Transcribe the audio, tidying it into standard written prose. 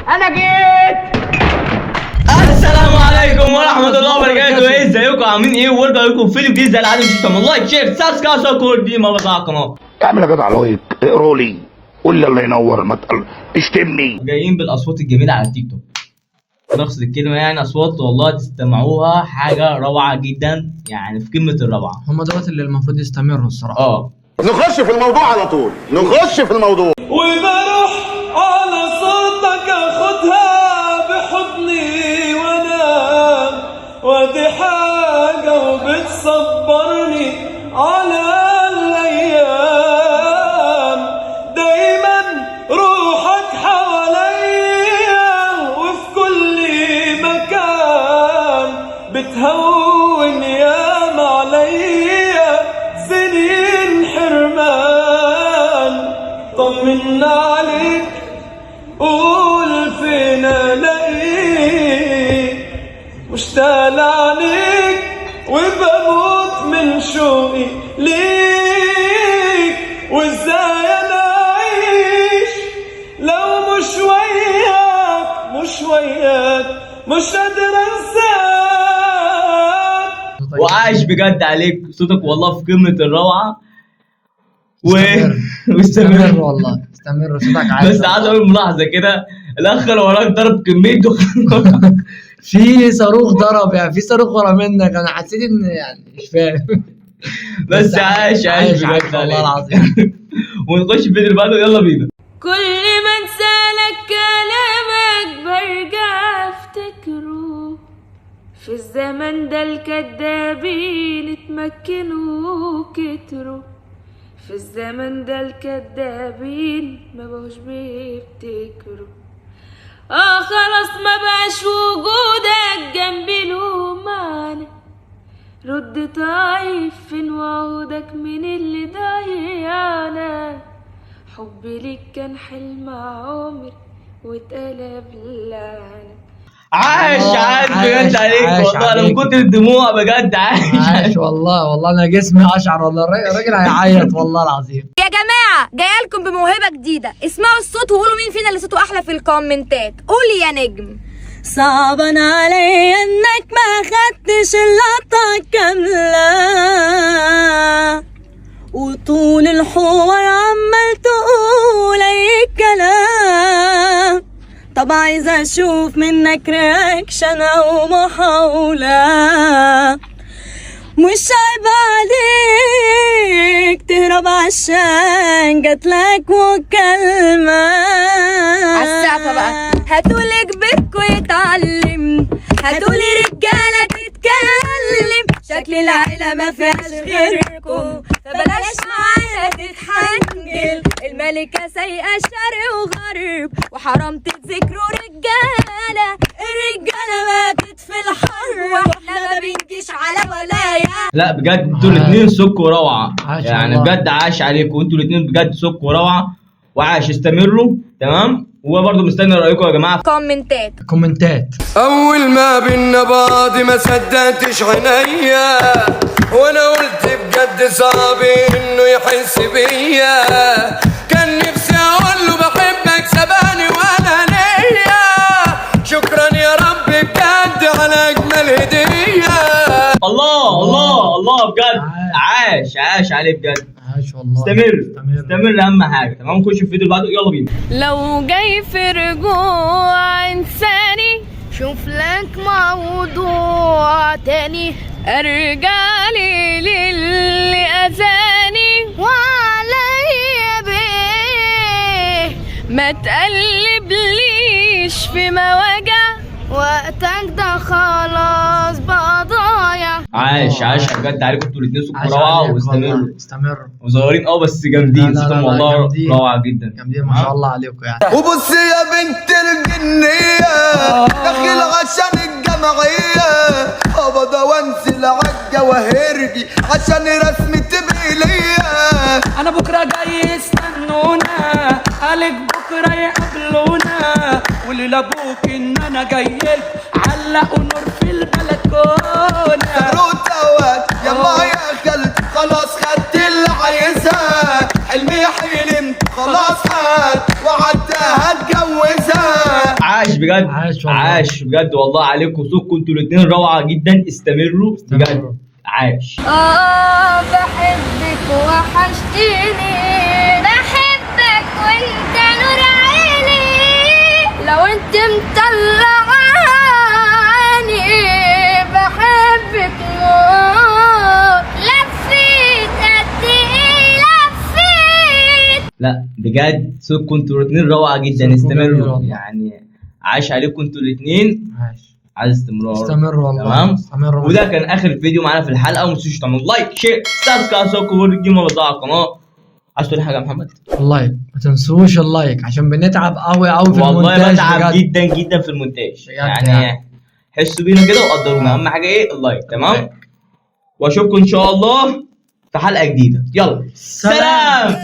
انا جيت. السلام عليكم ورحمة الله وبركاته. ايه ازيكم عاملين ايه؟ وارجع لكم فيديو جديد زي العادة. مش تعمل لايك شير سبسكرايب كل دي ما بتاعكم اهو. اعمل يا جدع لايك، اقروا لي، قول لي الله ينور، ما تشتمني. جايين بالاصوات الجميلة على التيك توك. نقصد الكلمة يعني اصوات والله تستمعوها حاجة روعة جدا، يعني في قمة الروعة. هم دوت اللي المفروض يستمروا الصراحة. نخش في الموضوع على طول، نخش في الموضوع. وبروح على صوتك اخدها بحضني وانام، ودي حاجة وبتصبرني على الايام. دايما روحك حواليا وفي كل مكان، بتهون ياما عليا سنين حرمان. طمنا عليك قول فين الاقيك، مشتاق لعينيك وبموت من شوقي ليك. وازاي انا اعيش لو مش وياك، مش قادر انساك. وعايش بجد عليك صوتك والله في قمة الروعة. استمر والله، استمر صوتك عالي. بس عايز اقول ملاحظة كده، الاخ اللي وراك ضرب كمية دخان. في صاروخ ضرب، يعني في صاروخ ورا منك. انا حسيت ان يعني مش فاهم. بس عايش بجد والله العظيم. ونخش في الفيديو اللي بعده، يلا بينا. كل ما انسالك كلامك برجع افتكره، في الزمن ده الكدابين اتمكنوا كتروا، في الزمن ده الكدابين ما بقوش بيفتكروا. خلاص ما بقاش وجودك جنبي له معنى، رد طيب فين وعودك من اللي ضيعنا. حبي ليك كان حلم عمري واتقلب لعنة. عاش بجد عليك والله. انا من كتر الدموع بجد عاش والله انا جسمي اشعر والله. الراجل هيعيط والله العظيم. يا جماعه جايه لكم بموهبه جديده، اسمعوا الصوت وقولوا مين فينا اللي صوته احلى في الكومنتات. قولي يا نجم. صعبان عليا انك ما خدتش اللقطه كامله، وطول الحوار عمال تقول اي كلام. طب عايزه اشوف منك رياكشن او محاوله، مش عيب عليك تهرب عشان جاتلك مكالمة عالسقفة بقى. هتقولي كبركوا يتعلم، هتقولي رجالة تتكلم، شكل العيلة ما فيهاش غيركوا، فبلاش معانا تتحنجل. الملكة سايقة شرق وغرب، وحرام تتذكروا رجالة. الرجالة ماتت في الحرب، واحنا ما بنجيش على ولاية. لا بجد انتوا الاثنين سك وروعة، يعني والله. بجد عاش عليكم انتوا الاثنين بجد سك وروعة. وعاش استمروا تمام. وبرضه مستني رايكم يا جماعه في كومنتات. اول ما بينا بعض ما صدقتش عينيا، وانا قلت بجد صعب انه يحس بيا. كان نفسي اقول له بحبك سبقني وانا ليا. شكرا يا رب بجد على اجمل هديه. الله بجد عاش عليك بجد. عاش والله. استمر اهم حاجه. تمام نخش في الفيديو اللي بعده، يلا بينا. لو جاي في رجوع انساني، شوف لك موضوع تاني. ارجع لي للي اذاني وعليا بيه، ما تقلبليش في مواجع، وقتك ده خلاص بقى ضايع. عاش بجد عليكم انتوا الاثنين سك روعه. استمروا وصغيرين بس جامدين. صوتهم والله روعه جدا، جامدين ما شاء الله عليكم يعني. وبص يا بنت الجنية، داخل عشان الجمعية، قبض وانزل عالجواهرجي عشان رسمي تبقي ليا. انا بكرة جاي يستنونا، قالك بكرة يقابلونا، واللي لابوك ان انا جايلك علقوا نور في البلكونة. سروتة يا ما يا خالد خلاص خدت اللي عايزها، حلمي حلمت خلاص خد وعدتها اتجوزها. بجد، عاش والله. عاش بجد والله عليكم، صوتكم انتوا الاثنين روعه جدا، استمروا بجد، عاش. بحبك وحشتيني، بحبك وانت نور عيني، لو انت مطلعاني بحبك موت، لفيت قد ايه لفيت. لا بجد صوتكم انتوا الاثنين روعه جدا، صوتكم جميل استمروا والله. يعني، عاش عليكم انتوا الاثنين، عاش. عايز استمرار. استمر والله. تمام. استمر والله. وده كان اخر فيديو معانا في الحلقه، وما تنسوش تعملوا لايك شير سبسكرايب والجيم على القناه. عايز تقول حاجه يا محمد؟ اللايك ما تنسوش اللايك عشان بنتعب قوي قوي في والله المونتاج بتعب بجد. جدا جدا في المونتاج بجد يعني، حسوا بينا كده وقدرونا، اهم حاجه ايه؟ اللايك. تمام. واشوفكم ان شاء الله في حلقه جديده، يلا سلام.